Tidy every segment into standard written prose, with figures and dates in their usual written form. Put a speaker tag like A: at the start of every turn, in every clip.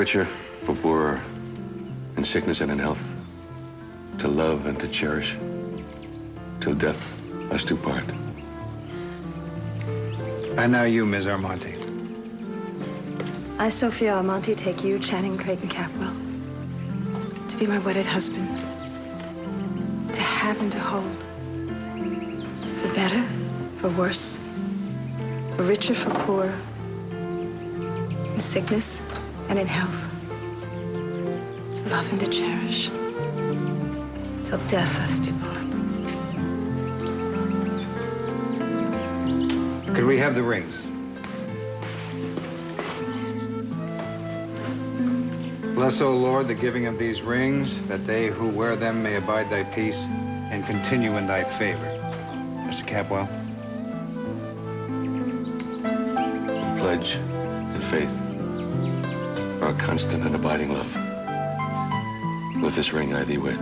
A: richer, for poorer, in sickness and in health, to love and to cherish, till death us do part.
B: And now you, Ms. Armonte.
C: I, Sophia Armonte, take you, Channing Creighton Capwell, to be my wedded husband, to have and to hold, for better, for worse, for richer, for poorer, in sickness and in health, to love and to cherish, till death us do part.
B: Could we have the rings? Bless, O Lord, the giving of these rings, that they who wear them may abide thy peace and continue in thy favor. Mr. Capwell.
A: Pledge and faith, our constant and abiding love. With this ring I thee wed.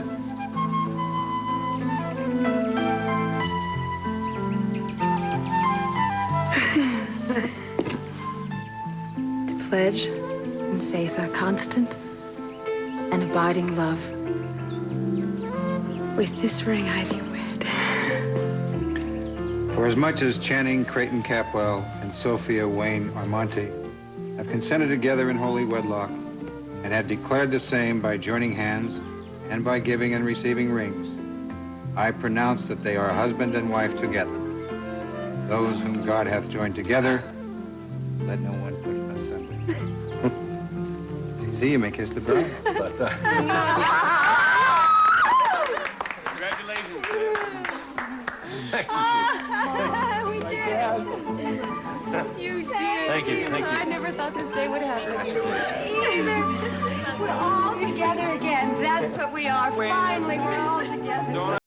C: To pledge and faith our constant and abiding love. With this ring I thee wed.
B: For as much as Channing Creighton Capwell and Sophia Wayne Armonte have consented together in holy wedlock and have declared the same by joining hands and by giving and receiving rings, I pronounce that they are husband and wife together. Those whom God hath joined together, let no one put asunder. See, you may kiss the bride.
A: Congratulations.
D: We did. You did.
A: Thank you. Thank you.
D: I never thought this day would happen. We're all together again. That's what we are. Finally, we're all together.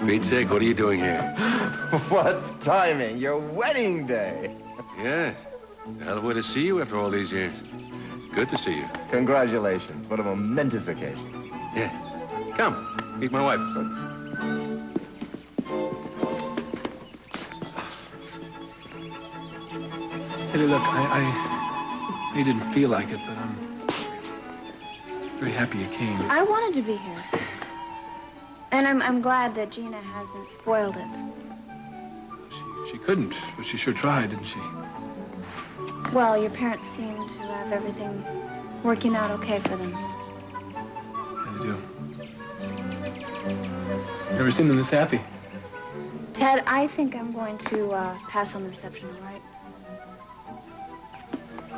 A: Pete's sake, what are you doing here?
E: What timing? Your wedding day.
A: Yes. It's a hell of a way to see you after all these years. It's good to see you.
E: Congratulations. What a momentous occasion.
A: Yeah. Come, meet my wife.
F: Kelly, look, I didn't feel like it, but I'm very happy you came.
G: I wanted to be here. And I'm glad that Gina hasn't spoiled it.
F: She couldn't, but she sure tried, didn't she?
G: Well, your parents seem to have everything working out okay for them.
F: Yeah, they do. Never seen them this happy.
G: Ted, I think I'm going to pass on the reception, all right?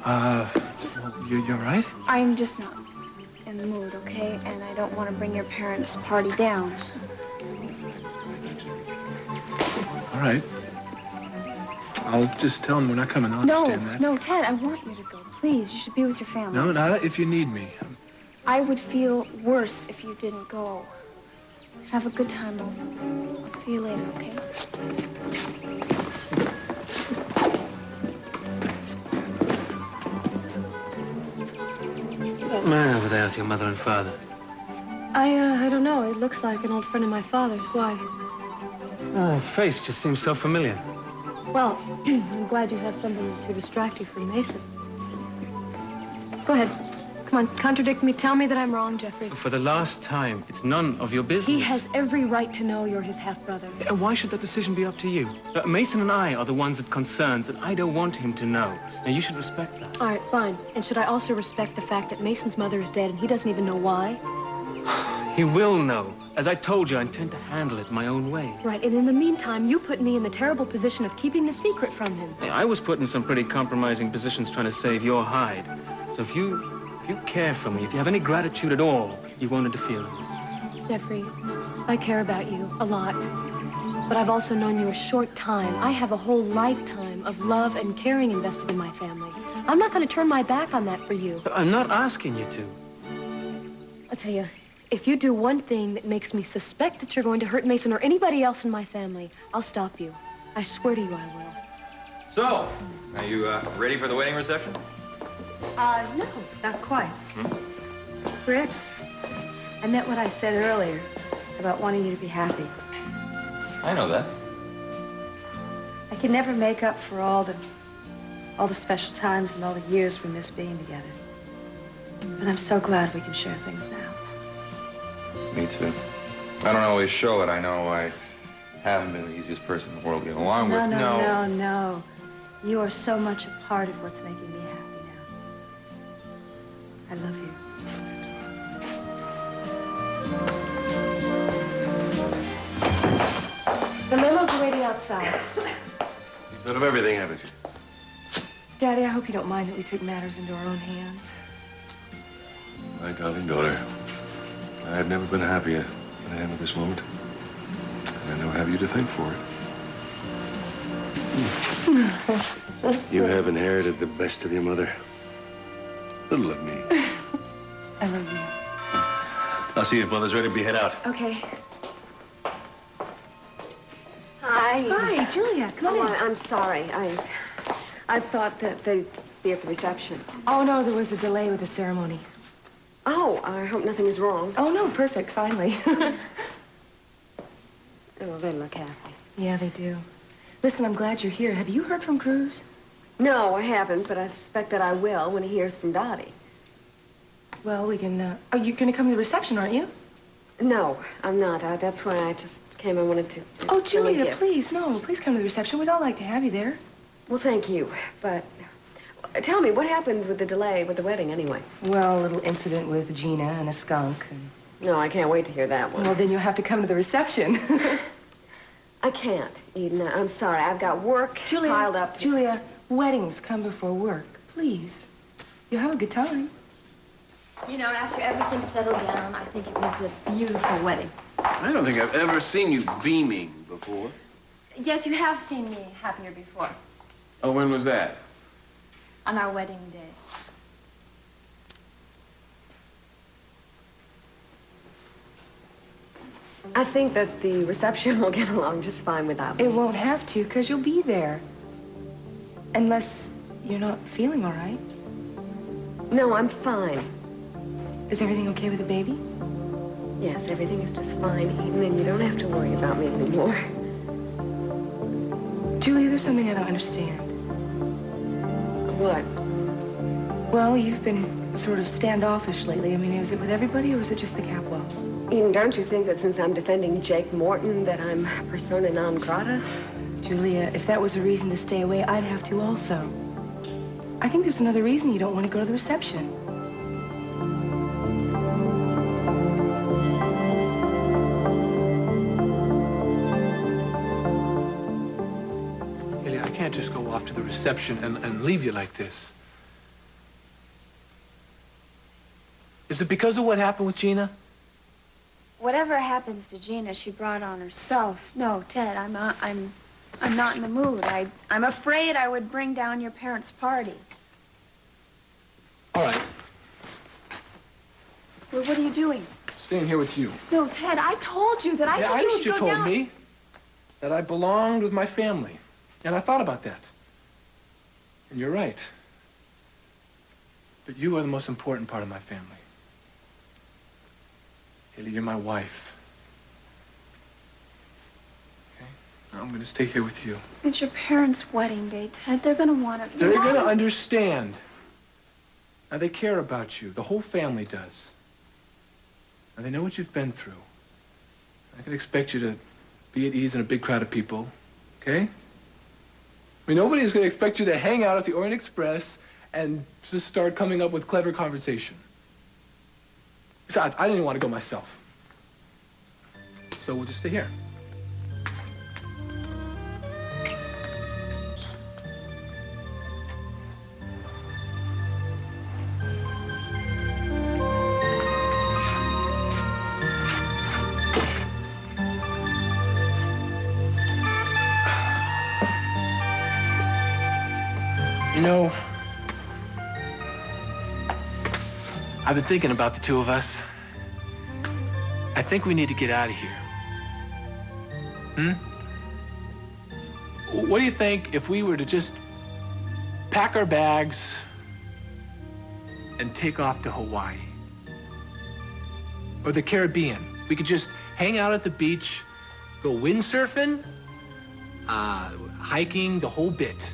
F: Well, you're right?
G: I'm just not in the mood, okay? And I don't want to bring your parents' party down.
F: All right. I'll just tell them we're not coming. They'll understand that.
G: No, Ted, I want you to go. Please, you should be with your family.
F: No, not if you need me.
G: I would feel worse if you didn't go. Have a good time, though. I'll see you later, okay?
H: What's the matter over there with your mother and father?
D: I don't know. It looks like an old friend of my father's. Why?
H: Oh, his face just seems so familiar.
D: Well, I'm glad you have something to distract you from Mason. Go ahead. Come on, contradict me. Tell me that I'm wrong, Jeffrey.
H: For the last time, it's none of your business.
D: He has every right to know you're his half-brother.
H: And why should that decision be up to you? Mason and I are the ones it concerns, and I don't want him to know. Now, you should respect that.
D: All right, fine. And should I also respect the fact that Mason's mother is dead and he doesn't even know why?
H: He will know. As I told you, I intend to handle it my own way.
D: Right, and in the meantime, you put me in the terrible position of keeping the secret from him.
H: Hey, I was put in some pretty compromising positions trying to save your hide. So if you care for me, if you have any gratitude at all, you won't interfere in this.
D: Jeffrey, I care about you a lot. But I've also known you a short time. I have a whole lifetime of love and caring invested in my family. I'm not going to turn my back on that for you.
H: But I'm not asking you to.
D: I'll tell you, if you do one thing that makes me suspect that you're going to hurt Mason or anybody else in my family, I'll stop you. I swear to you I will.
I: So, are you ready for the wedding reception?
C: No, not quite. Rick, I meant what I said earlier about wanting you to be happy.
I: I know that.
C: I can never make up for all the special times and all the years we missed being together. But I'm so glad we can share things now.
I: Me too. I don't always show it. I know I haven't been the easiest person in the world to get along with.
C: No. You are so much a part of what's making me happy now. I love you.
D: The limo's waiting outside.
A: You've thought of everything, haven't you?
D: Daddy, I hope you don't mind that we took matters into our own hands.
A: My darling daughter, I've never been happier than I am at this moment. And I now have you to thank for it. You have inherited the best of your mother. Little of me.
D: I love you.
A: I'll see if Mother's ready to be head out.
D: Okay.
C: Hi.
D: Hi, Julia. Come on in.
C: I'm sorry. I thought that they'd be at the reception.
D: Oh, no, there was a delay with the ceremony.
C: Oh, I hope nothing is wrong.
D: Oh, no, perfect, finally.
C: Oh, they look happy.
D: Yeah, they do. Listen, I'm glad you're here. Have you heard from Cruz?
C: No, I haven't, but I suspect that I will when he hears from Dottie.
D: Well, we can, Oh, you're going to come to the reception, aren't you?
C: No, I'm not. That's why I just came. I wanted to
D: Oh,
C: bring a
D: Julia,
C: gift.
D: please, no. Please come to the reception. We'd all like to have you there.
C: Well, thank you, but tell me, what happened with the delay with the wedding, anyway?
D: Well, a little incident with Gina and a skunk. And...
C: No, I can't wait to hear that one.
D: Well, then you'll have to come to the reception.
C: I can't, Eden. I'm sorry. I've got work piled up.
D: Julia, weddings come before work. Please. You'll have a good time.
G: You know, after everything settled down, I think it was a beautiful wedding.
A: I don't think I've ever seen you beaming before.
G: Yes, you have seen me happier before.
A: Oh, when was that?
G: On our wedding day.
C: I think that the reception will get along just fine without me.
D: It won't have to, because you'll be there. Unless you're not feeling all right.
C: No, I'm fine.
D: Is everything okay with the baby?
C: Yes, everything is just fine, Eden, and you don't have to worry about me anymore.
D: Julia, there's something I don't understand.
C: What?
D: Well, you've been sort of standoffish lately. I mean, was it with everybody, or was it just the Capwells?
C: Eden, don't you think that since I'm defending Jake Morton that I'm persona non grata?
D: Julia, if that was a reason to stay away, I'd have to also. I think there's another reason you don't want to go to the reception.
F: Kelly, I can't just go off to the reception and leave you like this. Is it because of what happened with Gina?
G: Whatever happens to Gina, she brought on herself. No, Ted, I'm not in the mood. I'm afraid I would bring down your parents' party.
F: All right.
G: Well, what are you doing?
F: Staying here with you.
G: No, Ted, I told you that I
F: Yeah,
G: think
F: I
G: you
F: know
G: should
F: you
G: go
F: told
G: down.
F: me that I belonged with my family. And I thought about that. And you're right. But you are the most important part of my family. Kelly, you're my wife. Okay? Now I'm going to stay here with you.
G: It's your parents' wedding day, Ted. They're going to want to...
F: They're going to understand. Now, they care about you. The whole family does. Now, they know what you've been through. I can expect you to be at ease in a big crowd of people, okay? I mean, nobody's going to expect you to hang out at the Orient Express and just start coming up with clever conversation. Besides, I didn't want to go myself. So we'll just stay here. You know, I've been thinking about the two of us. I think we need to get out of here. What do you think if we were to just pack our bags and take off to Hawaii? Or the Caribbean? We could just hang out at the beach, go windsurfing, hiking, the whole bit.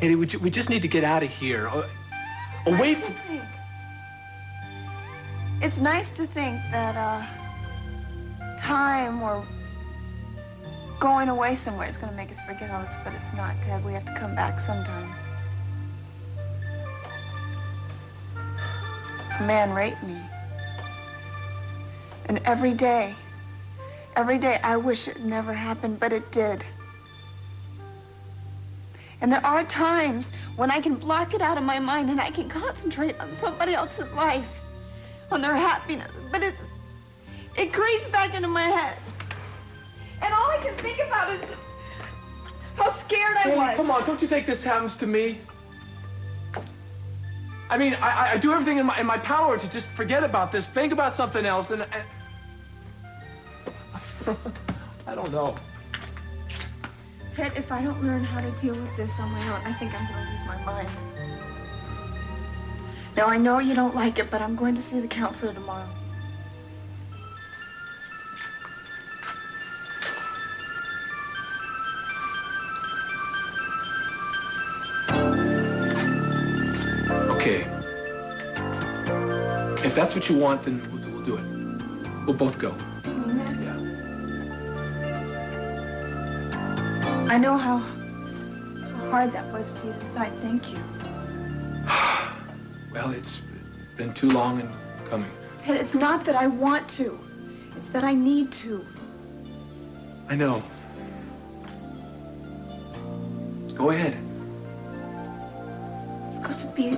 F: Hey, we just need to get out of here. Away from...
G: It's nice to think that, time or going away somewhere is going to make us forget all this, but it's not, Ted. We have to come back sometime. A man raped me. And every day I wish it never happened, but it did. And there are times when I can block it out of my mind and I can concentrate on somebody else's life, on their happiness, but it creeps back into my head. And all I can think about is how scared I was.
F: Come on, don't you think this happens to me? I mean, I do everything in my power to just forget about this, think about something else, and I don't know.
G: Ted, if I don't learn how to deal with this on my own, I think I'm going to lose my mind. Now, I know you don't like it, but I'm going to see the counselor tomorrow.
F: Okay. If that's what you want, then we'll do it. We'll both go. Yeah.
G: I know how hard that was for you to decide. Thank you.
F: Well, it's been too long in coming.
G: Ted, it's not that I want to. It's that I need to.
F: I know. Go ahead.
G: It's going to be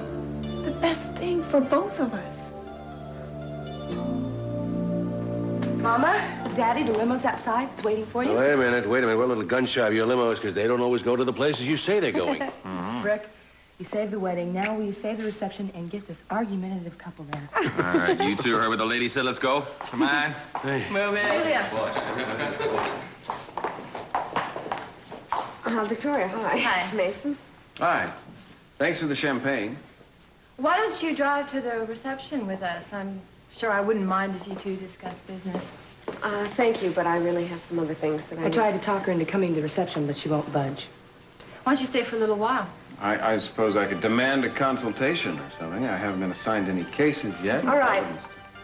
G: the best thing for both of us.
D: Mama, Daddy, the limo's outside. It's waiting for you.
J: Wait a minute. We're a little gun shy of your limos because they don't always go to the places you say they're going.
K: Rick, you saved the wedding. Now will you save the reception and get this argumentative couple there?
I: All right, you two heard what the lady said. Let's go. Come on.
J: Hey.
I: Move in.
C: Victoria, hi.
K: Hi.
C: Mason.
E: Hi. Thanks for the champagne.
K: Why don't you drive to the reception with us? I'm sure I wouldn't mind if you two discuss business.
C: Thank you, but I really have some other things that
K: I tried to talk her into coming to the reception, but she won't budge. Why don't you stay for a little while?
E: I suppose I could demand a consultation or something. I haven't been assigned any cases yet.
C: All right.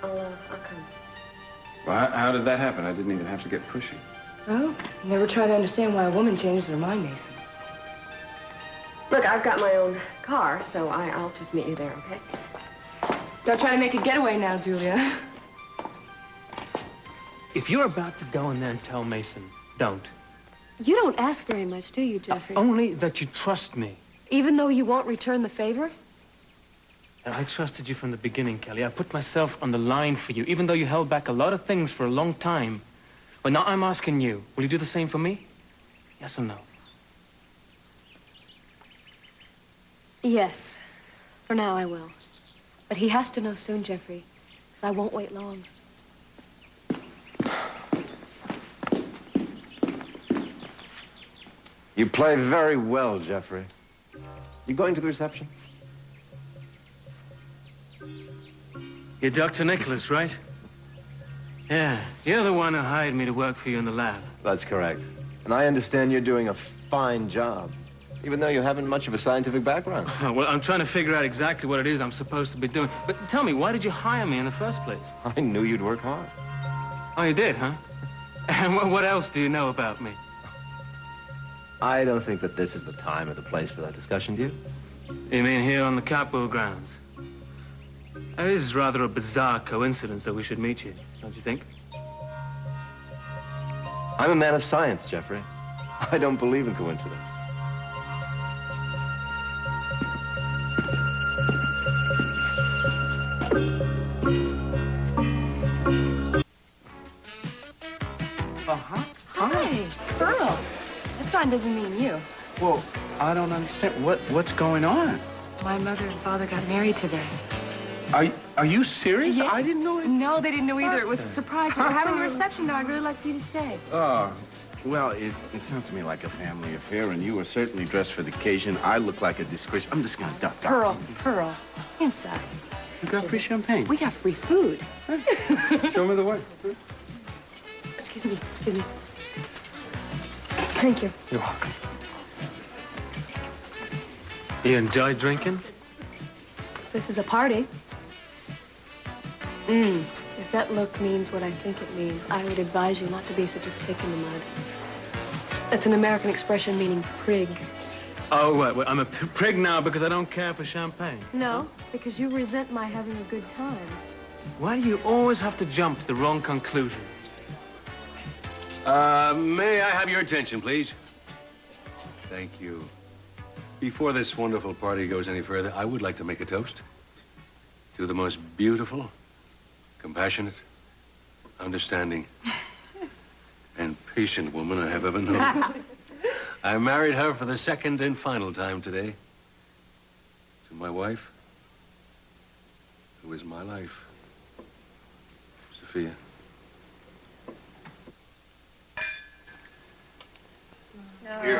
C: I'll come.
E: Well, how did that happen? I didn't even have to get pushy.
K: Oh, you never try to understand why a woman changes her mind, Mason.
C: Look, I've got my own car, so I'll just meet you there, okay?
K: Don't try to make a getaway now, Julia.
H: If you're about to go in there and tell Mason, don't.
D: You don't ask very much, do you, Jeffrey?
H: Only that you trust me.
D: Even though you won't return the favor?
H: And I trusted you from the beginning, Kelly. I put myself on the line for you, even though you held back a lot of things for a long time. But now I'm asking you, will you do the same for me? Yes or no?
D: Yes. For now, I will. But he has to know soon, Jeffrey, because I won't wait long.
E: You play very well, Jeffrey. You going to the reception?
H: You're Dr. Nicholas, right? Yeah, you're the one who hired me to work for you in the lab.
E: That's correct. And I understand you're doing a fine job, even though you haven't much of a scientific background.
H: Well, I'm trying to figure out exactly what it is I'm supposed to be doing. But tell me, why did you hire me in the first place?
E: I knew you'd work hard.
H: Oh, you did, huh? And what else do you know about me?
E: I don't think that this is the time or the place for that discussion, do you?
H: You mean here on the Capwell grounds? It is rather a bizarre coincidence that we should meet you, don't you think?
E: I'm a man of science, Jeffrey. I don't believe in coincidence.
K: Hi. Earl. That's John doesn't mean you.
L: Well, I don't understand. What's going on?
K: My mother and father got married today.
L: Are you serious?
K: Yeah.
L: I didn't know it.
K: No, they didn't know either. It was a surprise. We're having a reception now. I'd really like for you to stay.
L: Oh, well, it sounds to me like a family affair, and you were certainly dressed for the occasion. I look like a disgrace. I'm just gonna duck.
K: Pearl, inside.
L: You got free champagne.
K: We got free food.
L: Show me the way.
K: Excuse me. Thank you.
L: You're welcome.
H: You enjoy drinking?
D: This is a party. If that look means what I think it means, I would advise you not to be such a stick in the mud. That's an American expression meaning prig.
H: Oh, what? I'm a prig now because I don't care for champagne.
D: No, because you resent my having a good time.
H: Why do you always have to jump to the wrong conclusion?
J: May I have your attention, please?
M: Thank you. Before this wonderful party goes any further, I would like to make a toast to the most beautiful, compassionate, understanding, and patient woman I have ever known. I married her for the second and final time today. To my wife, who is my life, Sophia.
K: Here.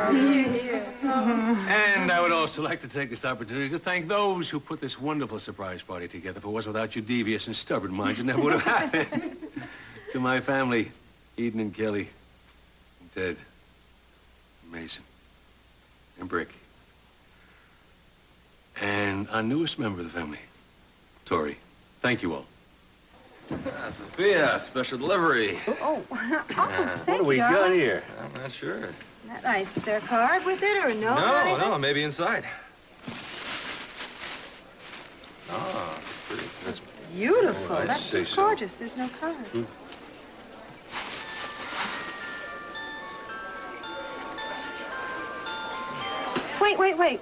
M: And I would also like to take this opportunity to thank those who put this wonderful surprise party together. For it was without your devious and stubborn minds, it never would have happened. To my family, Eden and Kelly, and Ted, and Mason, and Brick. And our newest member of the family, Tori. Thank you all.
E: Sophia, special delivery.
J: What do we got here?
E: I'm not sure.
C: Isn't that nice? Is there a card with it or a note or anything?
E: No, maybe inside. Oh, that's pretty. That's
C: Beautiful.
M: I'd
C: That's
M: say
C: just
M: so.
C: gorgeous. There's no card.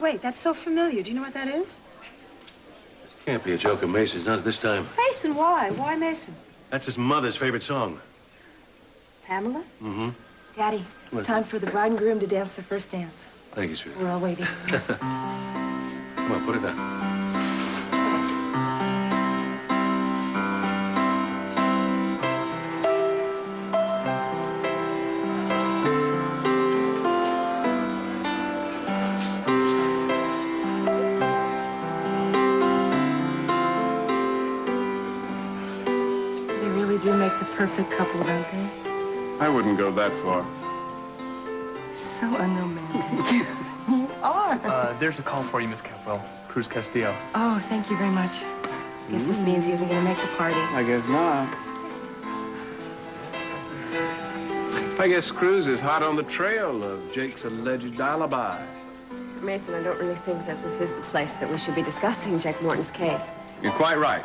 C: Wait. That's so familiar. Do you know what that is?
M: This can't be a joke of Mason's, not at this time.
C: Mason, why? Why Mason?
M: That's his mother's favorite song.
C: Pamela?
M: Mm-hmm.
K: Daddy,
M: What?
K: it's time for the bride and groom to dance their first dance.
M: Thank you, sweetie.
K: We're all waiting.
M: Come on, put it down.
K: They really do make the perfect couple, don't they?
L: I wouldn't go that far.
K: So unromantic. You are.
F: There's a call for you, Miss Capwell. Cruz Castillo.
K: Oh, thank you very much. Guess this means he isn't going to make the party.
L: I guess not. I guess Cruz is hot on the trail of Jake's alleged alibi.
D: Mason, I don't really think that this is the place that we should be discussing Jake Morton's case.
L: You're quite right.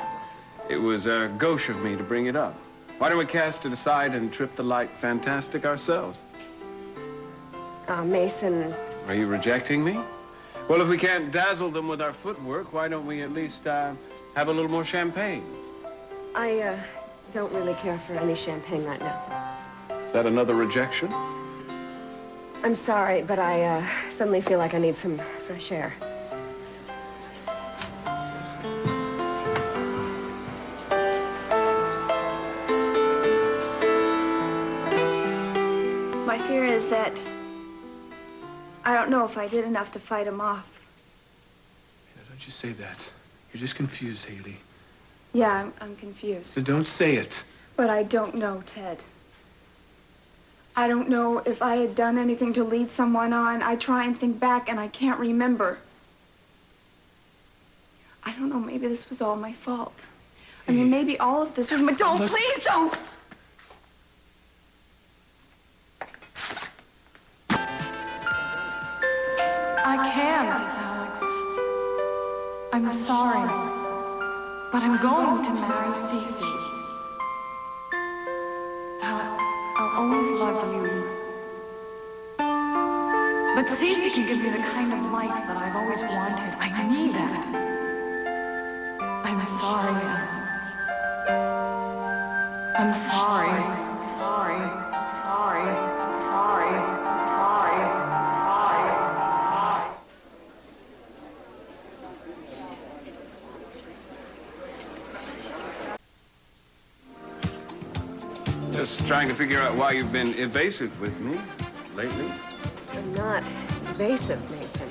L: It was gauche of me to bring it up. Why don't we cast it aside and trip the light fantastic ourselves?
D: Mason,
L: Are you rejecting me? Well, if we can't dazzle them with our footwork, why don't we at least have a little more champagne?
D: I don't really care for any champagne right now.
L: Is that another rejection?
D: I'm sorry, but I suddenly feel like I need some fresh air.
G: My fear is that I don't know if I did enough to fight him off.
F: Yeah, don't you say that. You're just confused, Haley.
G: Yeah, I'm confused.
F: So don't say it.
G: But I don't know, Ted. I don't know if I had done anything to lead someone on. I try and think back, and I can't remember. I don't know, maybe this was all my fault. I mean, maybe all of this was my... Don't, please don't!
K: I can't, Alex. I'm sorry. But I'm going to marry Si Si. I'll always love you. But Si Si can give me the kind of life that I've always wanted. I need that. I'm sorry, Alex. I'm sorry. Sorry.
L: just trying to figure out why you've been evasive with me lately.
C: I'm not evasive, Mason.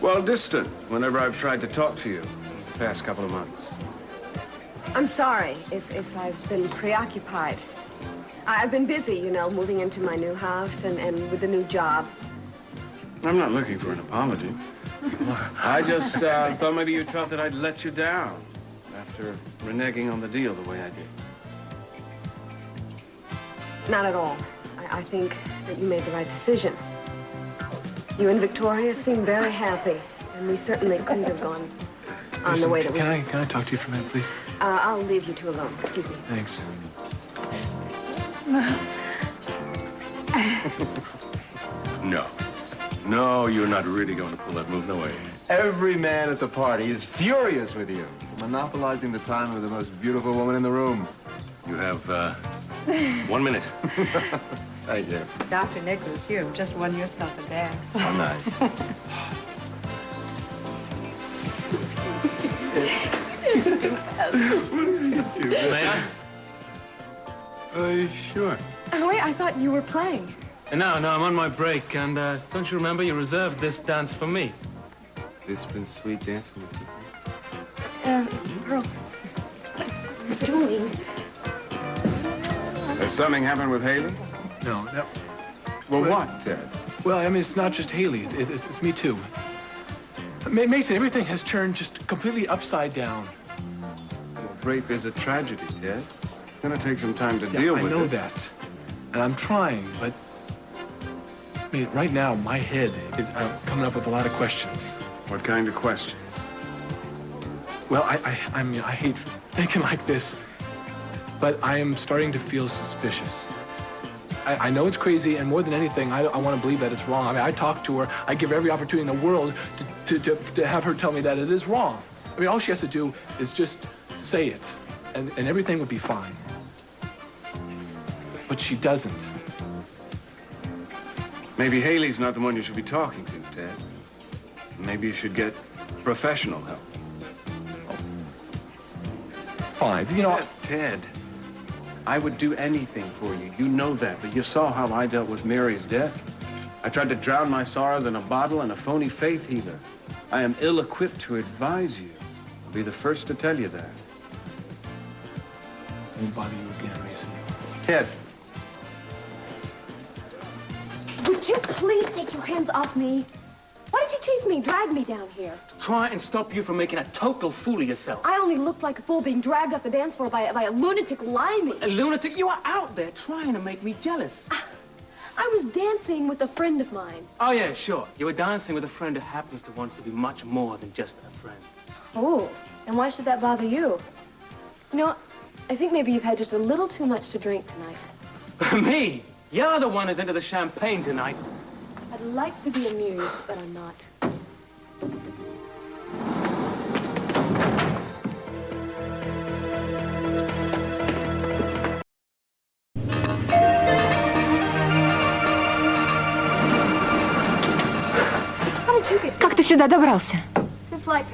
L: Well, distant whenever I've tried to talk to you the past couple of months.
C: I'm sorry if I've been preoccupied. I've been busy, you know, moving into my new house and with a new job.
L: I'm not looking for an apology. I just thought maybe you felt that I'd let you down after reneging on the deal the way I did.
C: Not at all. I think that you made the right decision. You and Victoria seem very happy, and we certainly couldn't have gone on the way that we...
F: Can I talk to you for a minute, please?
C: I'll leave you two alone. Excuse me.
F: Thanks.
M: No. No, you're not really going to pull that move. No way.
E: Every man at the party is furious with you, monopolizing the time of the most beautiful woman in the room.
M: You have, 1 minute.
E: Thank you.
N: Dr. Nicholas, you have just won yourself a dance.
E: Oh, nice.
H: May I?
M: Sure.
D: Oh, wait, I thought you were playing.
H: No, I'm on my break, and don't you remember you reserved this dance for me?
L: This been sweet dancing with you?
D: Pearl, what are you doing?
L: Has something happened with Haley?
F: No.
L: Well, what, Ted?
F: Well, I mean, it's not just Haley. It's me, too. Mason, everything has turned just completely upside down.
L: Well, rape is a tragedy, Ted. It's going to take some time to deal with it.
F: I know that. And I'm trying, but... I mean, right now, my head is coming up with a lot of questions.
L: What kind of questions?
F: Well, I mean, I hate thinking like this, but I am starting to feel suspicious. I know it's crazy, and more than anything, I want to believe that it's wrong. I mean, I talk to her. I give her every opportunity in the world to have her tell me that it is wrong. I mean, all she has to do is just say it, and everything would be fine. But she doesn't.
L: Maybe Haley's not the one you should be talking to, Ted. Maybe you should get professional help.
F: Fine. You know...
L: Ted, I would do anything for you. You know that, but you saw how I dealt with Mary's death. I tried to drown my sorrows in a bottle and a phony faith healer. I am ill-equipped to advise you. I'll be the first to tell you that.
F: I won't bother you again, Mason.
L: Ted.
D: Would you please take your hands off me? Why did you chase me, drag me down here?
H: Try and stop you from making a total fool of yourself.
D: I only looked like a fool being dragged off the dance floor by a lunatic limey.
H: A lunatic? You are out there trying to make me jealous.
D: I was dancing with a friend of mine.
H: Oh, yeah, sure. You were dancing with a friend who happens to want to be much more than just a friend.
D: Oh, and why should that bother you? You know, I think maybe you've had just a little too much to drink tonight.
H: Me? You're the one who's into the champagne tonight.
D: I'd like to be amused, but I'm not.
O: Как ты сюда добрался?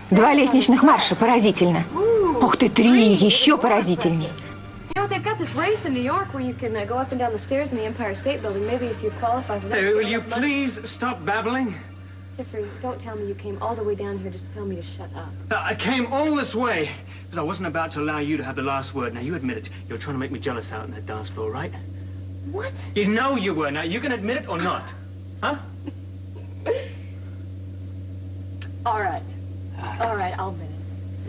O: 2 лестничных марша, поразительно. Ух ты, 3, еще поразительней.
D: You know, they've got this race in New York where you can go up and down the stairs in the Empire State Building. Maybe if you qualify for that.
H: Hey, will you please stop babbling?
D: Jeffrey, don't tell me you came all the way down here just to tell me to shut up.
H: I came all this way because I wasn't about to allow you to have the last word. Now, you admit it. You were trying to make me jealous out on that dance floor, right?
D: What?
H: You know you were. Now, you can admit it or not. Huh?
D: All right. All right, I'll admit it.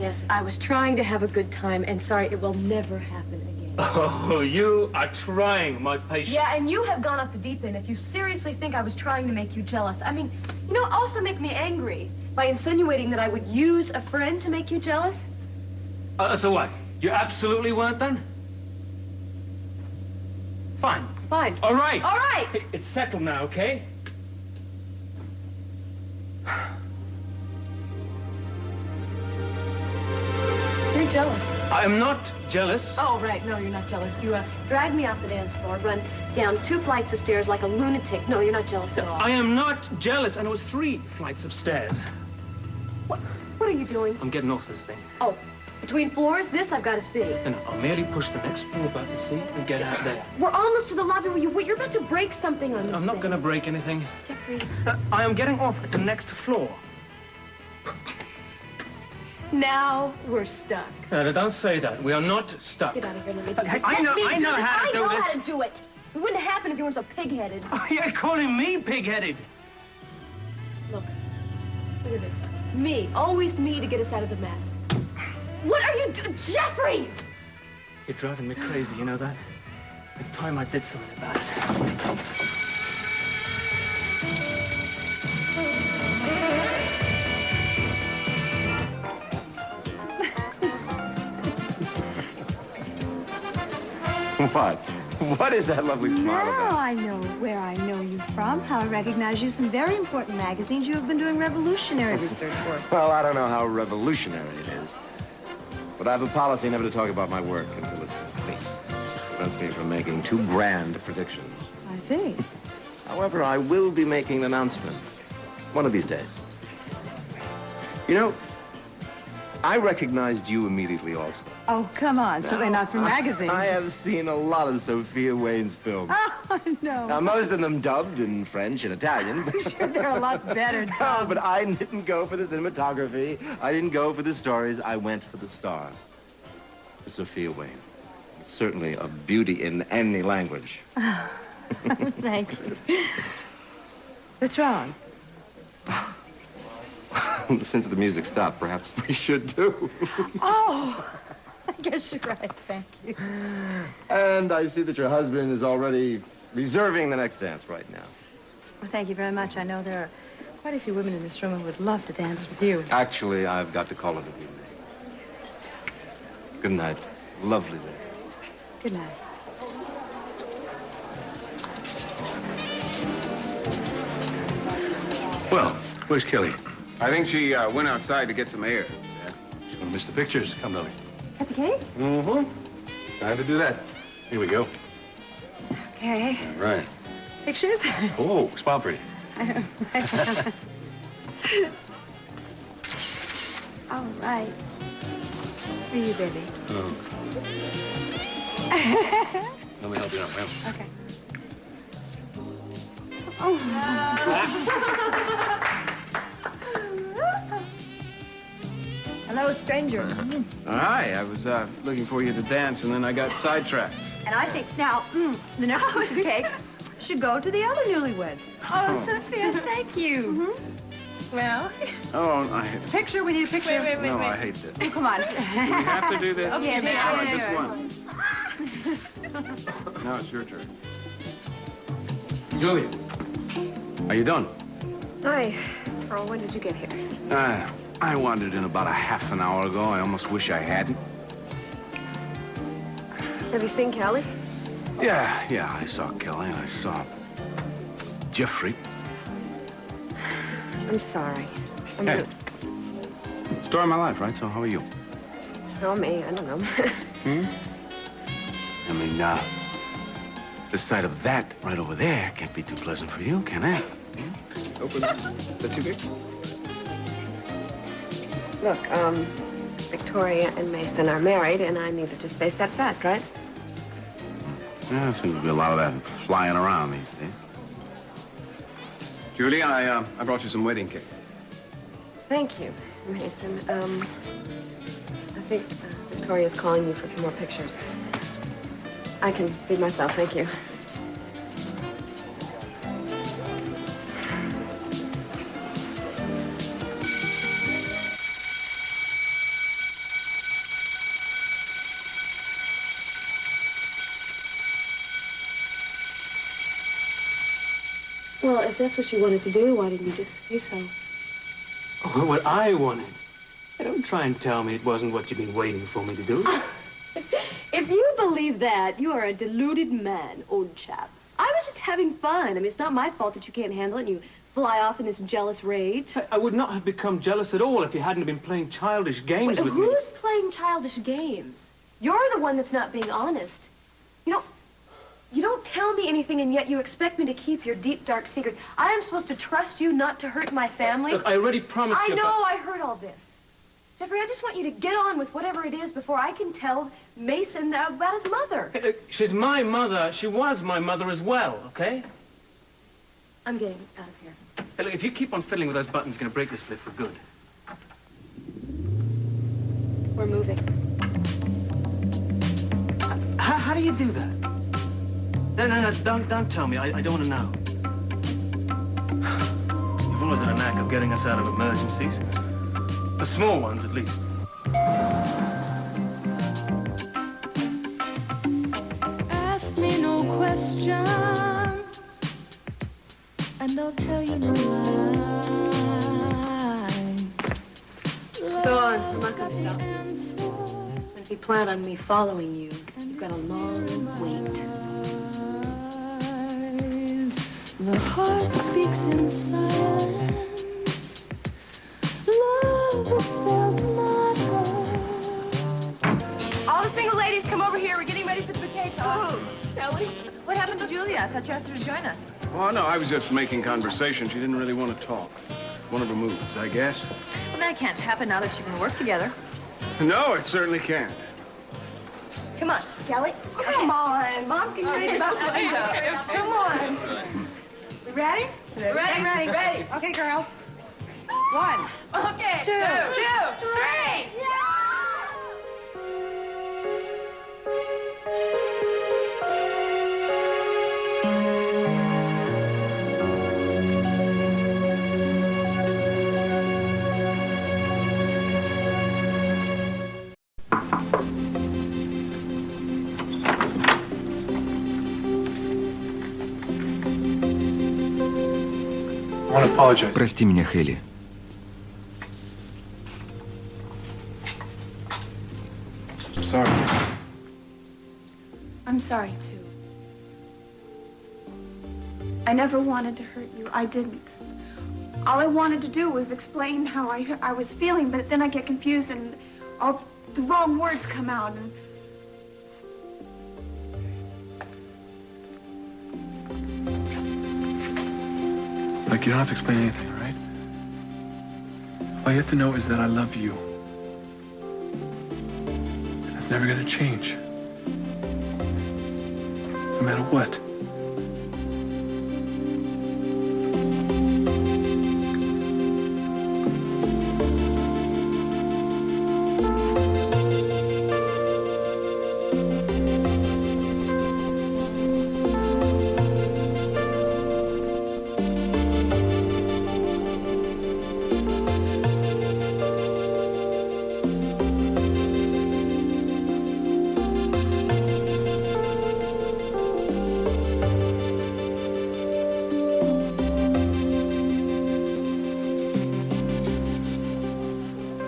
D: Yes, I was trying to have a good time, and sorry, it will never happen again.
H: Oh, you are trying my patience.
D: Yeah, and you have gone off the deep end if you seriously think I was trying to make you jealous. I mean, you know, also make me angry by insinuating that I would use a friend to make you jealous.
H: So what? You absolutely weren't then? Fine.
D: Fine.
H: All right.
D: All right.
H: It's settled now, okay?
D: You're jealous.
H: I'm not jealous.
D: Oh, right. No, you're not jealous. You dragged me off the dance floor, run down 2 flights of stairs like a lunatic. No, you're not jealous at all.
H: I am not jealous, and it was 3 flights of stairs.
D: What are you doing?
H: I'm getting off this thing.
D: Oh, Between floors, this I've got to see.
H: And I'll merely push the next floor button, see, and get out there.
D: We're almost to the lobby where you're about to break something on this
H: I'm not going to break anything.
D: Jeffrey.
H: I am getting off at the next floor.
D: Now we're stuck.
H: No, don't say that. We are not stuck.
D: Get out of here, let me do this.
H: I know how to do this.
D: I know how to do it. It wouldn't happen if you weren't so pig-headed.
H: Oh, you're calling me pig-headed.
D: Look at this. Me, always me to get us out of the mess. What are you doing? Jeffrey!
H: You're driving me crazy, you know that? It's time I did something about it.
I: What? What is that lovely smile about?
P: Now I know where I know you from, how I recognize you in very important magazines you have been doing revolutionary research work.
E: Well, I don't know how revolutionary it is. But I have a policy never to talk about my work until it's complete. It prevents me from making too grand predictions.
P: I see.
E: However, I will be making an announcement one of these days. You know, I recognized you immediately also.
P: Oh, come on. Certainly not from magazines.
E: I have seen a lot of Sophia Wayne's films.
P: Oh, no.
E: Now, most of them dubbed in French and Italian.
P: I'm sure they're a lot better dubbed.
E: No, but I didn't go for the cinematography. I didn't go for the stories. I went for the star. For Sophia Wayne. Certainly a beauty in any language.
P: Oh, thank you. What's wrong?
E: Since the music stopped, perhaps we should too.
P: Oh, I guess you're right. Thank you.
E: And I see that your husband is already reserving the next dance right now.
P: Well, thank you very much. I know there are quite a few women in this room who would love to dance with you.
E: Actually, I've got to call it a evening. Good night. Lovely day.
P: Good night.
M: Well, where's Kelly?
L: I think she went outside to get some air.
M: Yeah. She's gonna miss the pictures. Come, Dolly.
P: Cut the cake?
M: Mm-hmm. Time to do that. Here we go.
P: Okay.
M: All right.
P: Pictures?
M: Oh, smile pretty.
P: All right. For you, baby.
M: Oh. Let me help you out, ma'am.
P: Okay. Oh. Hello, stranger.
L: Hi, I was looking for you to dance, and then I got sidetracked.
P: And I think now, the next piece of cake should go to the other newlyweds. Oh, Sophia, thank you. Well.
L: Oh, I...
P: Picture, we need a picture.
L: Wait. No, I hate this.
P: Oh, come on.
L: We have to do this.
P: Okay,
L: all right, just one. Now it's your turn. Julia, are you done?
C: Hi. Earl, when did you get here?
L: I wandered in about a half an hour ago. I almost wish I hadn't.
C: Have you seen Kelly?
L: Yeah, I saw Kelly and I saw Jeffrey.
C: I'm sorry.
L: Hey. Story of my life, right? So how are you?
C: Oh, me, I don't know.
L: I mean, the sight of that right over there can't be too pleasant for you, can it? Open up. Is that too big?
C: Look, Victoria and Mason are married, and I need to just face that fact, right?
L: Yeah, there seems to be a lot of that flying around these days. Julie, I brought you some wedding cake.
C: Thank you, Mason. I think Victoria's calling you for some more pictures. I can feed myself, thank you. Well, if that's what you wanted to do, why didn't you just say so?
H: Oh, what I wanted. Hey, don't try and tell me it wasn't what you've been waiting for me to do.
D: If you believe that, you are a deluded man, old chap. I was just having fun. I mean, it's not my fault that you can't handle it and you fly off in this jealous rage.
H: I would not have become jealous at all if you hadn't been playing childish games with me.
D: Who's playing childish games? You're the one that's not being honest. You don't tell me anything, and yet you expect me to keep your deep, dark secrets. I am supposed to trust you not to hurt my family.
H: Look, I already promised you.
D: I know, I heard all this. Jeffrey, I just want you to get on with whatever it is before I can tell Mason about his mother.
H: Hey, look, she's my mother. She was my mother as well, okay?
D: I'm getting out of here.
H: Hey, look, if you keep on fiddling with those buttons, you're going to break this lift for good.
D: We're moving.
H: How do you do that? No, don't tell me. I don't want to know. You've always had a knack of getting us out of emergencies. The small ones, at least.
Q: Ask me no questions, and I'll tell you no lies.
D: Go on. I'm not going to stop. And if you plan on me following you, you've got a long wait.
Q: The heart speaks in silence. Love is felt, not heard.
D: All the single ladies, come over here. We're getting ready for the bouquet toss.
G: Oh, Kelly? What happened to Julia? I thought you asked her to join us.
L: Oh, no, I was just making conversation. She didn't really want to talk. One of her moods, I guess.
G: Well, that can't happen now that you can work together.
L: No, it certainly can't.
D: Come on, Kelly. Come on. Mom's getting ready to get out the window. Come on. We ready? Ready. Okay, girls. 1.
G: Okay.
D: 2.
G: 3.
R: Прости меня, Келли.
G: I'm sorry, too. I never wanted to hurt you. I didn't. All I wanted to do was explain how I was feeling, but then I get confused and all the wrong words come out. And
F: Look, you don't have to explain anything, all right? All you have to know is that I love you. And that's never gonna change. No matter what.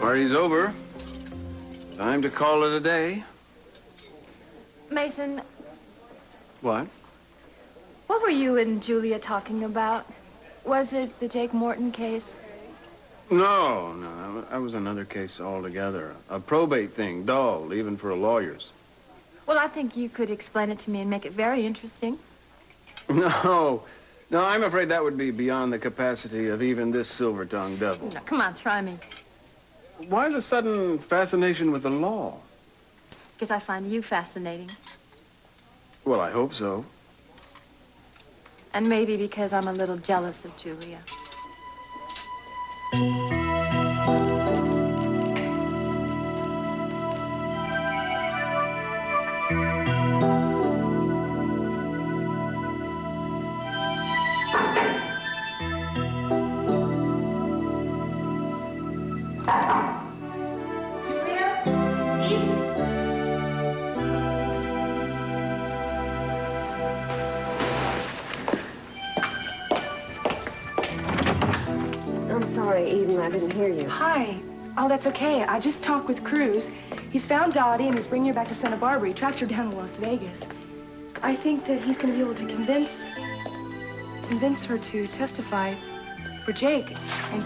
L: Party's over. Time to call it a day.
D: Mason,
L: What?
D: what were you and Julia talking about? Was it the Jake Morton case?
L: No, that was another case altogether. A probate thing, dull, even for lawyers.
D: Well, I think you could explain it to me and make it very interesting.
L: No, I'm afraid that would be beyond the capacity of even this silver-tongued devil.
D: Now, come on, try me.
L: Why the sudden fascination with the law?
D: Because I find you fascinating.
L: Well, I hope so.
D: And maybe because I'm a little jealous of Julia.
S: I didn't hear you.
T: Hi. Oh, that's okay. I just talked with Cruz. He's found Dottie and he's bringing her back to Santa Barbara. He tracked her down to Las Vegas. I think that he's going to be able to convince her to testify for Jake. And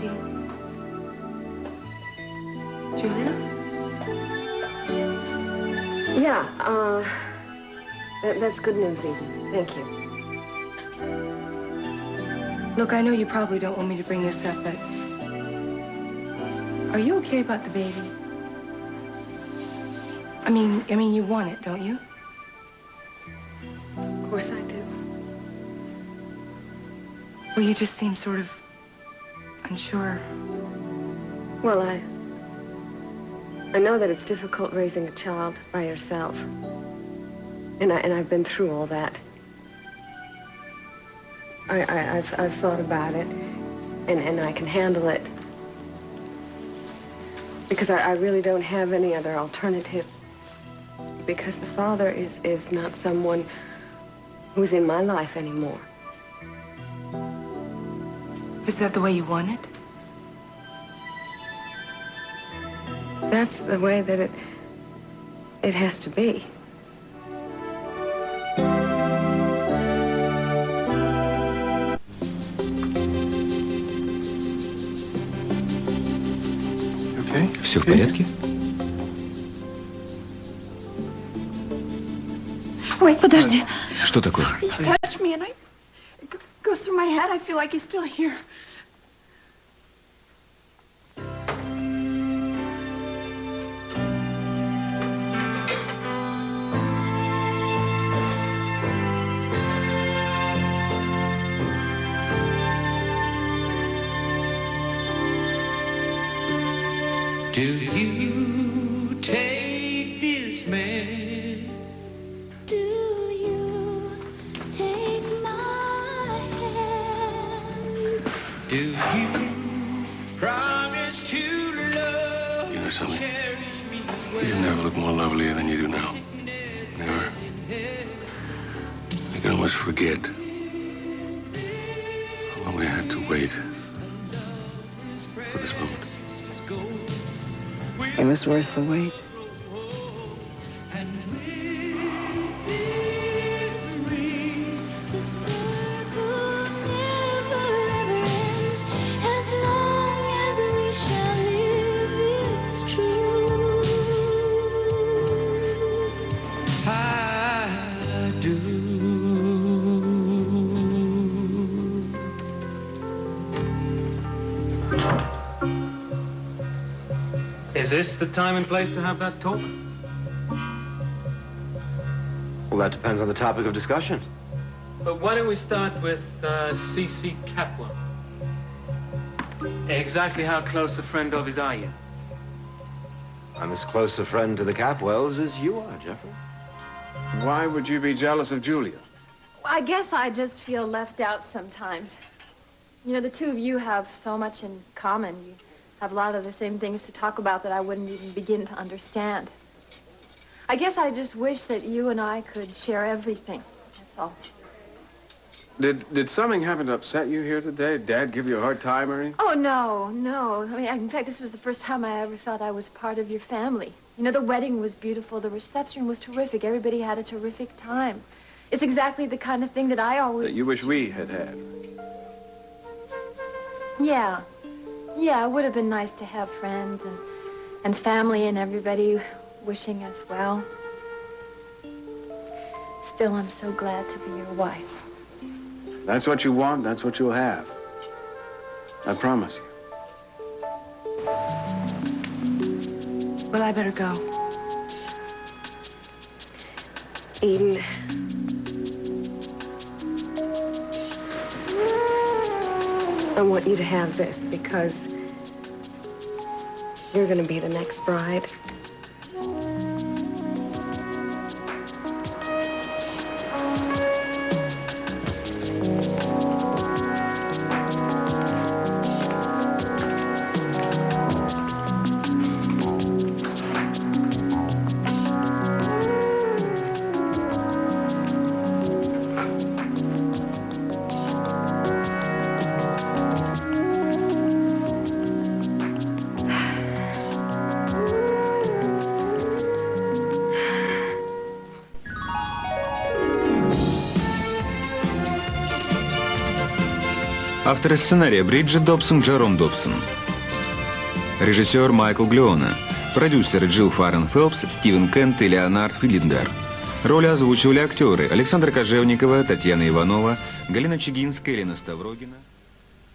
T: Julia?
S: Yeah, that's good news, Eden. Thank you.
T: Look, I know you probably don't want me to bring this up, but are you okay about the baby? I mean, you want it, don't you?
S: Of course I do.
T: Well, you just seem sort of unsure.
S: Well, I know that it's difficult raising a child by yourself. And I've been through all that. I've thought about it, and I can handle it. Because I really don't have any other alternative. Because the father is not someone who's in my life anymore.
T: Is that the way you want it?
S: That's the way that it has to be.
U: Все в порядке?
G: Wait, подожди.
U: Что такое?
G: You touch me and it goes through my head. I feel like he's still here.
Q: Do you take this man? Do you take my hand? Do you promise to love?
A: You know something? You never look more lovelier than you do now. Never. I can almost forget how long we had to wait for this moment.
S: It was worth the wait.
H: Is this the time and place to have that talk?
E: Well, that depends on the topic of discussion.
H: But why don't we start with C.C. Capwell? Exactly how close a friend of his are you?
E: I'm as close a friend to the Capwells as you are, Jeffrey.
L: Why would you be jealous of Julia?
C: I guess I just feel left out sometimes. You know, the two of you have so much in common. You have a lot of the same things to talk about that I wouldn't even begin to understand. I guess I just wish that you and I could share everything. That's all.
L: Did something happen to upset you here today? Dad give you a hard time or anything?
C: Oh, no. I mean, in fact, this was the first time I ever felt I was part of your family. You know, the wedding was beautiful. The reception was terrific. Everybody had a terrific time. It's exactly the kind of thing that I always...
L: That you wish we had had.
C: Yeah. Yeah, it would have been nice to have friends and family and everybody wishing us well. Still, I'm so glad to be your wife.
L: That's what you want, that's what you'll have. I promise you.
T: Well, I better go.
S: Eden. I want you to have this because you're going to be the next bride.
U: Авторы сценария Бриджит Добсон, Джером Добсон. Режиссер Майкл Глеона. Продюсеры Джилл Фаррен Фелпс, Стивен Кент и Леонард Филиндер. Роли озвучивали актеры Александра Кожевникова, Татьяна Иванова, Галина Чигинская, Елена Ставрогина.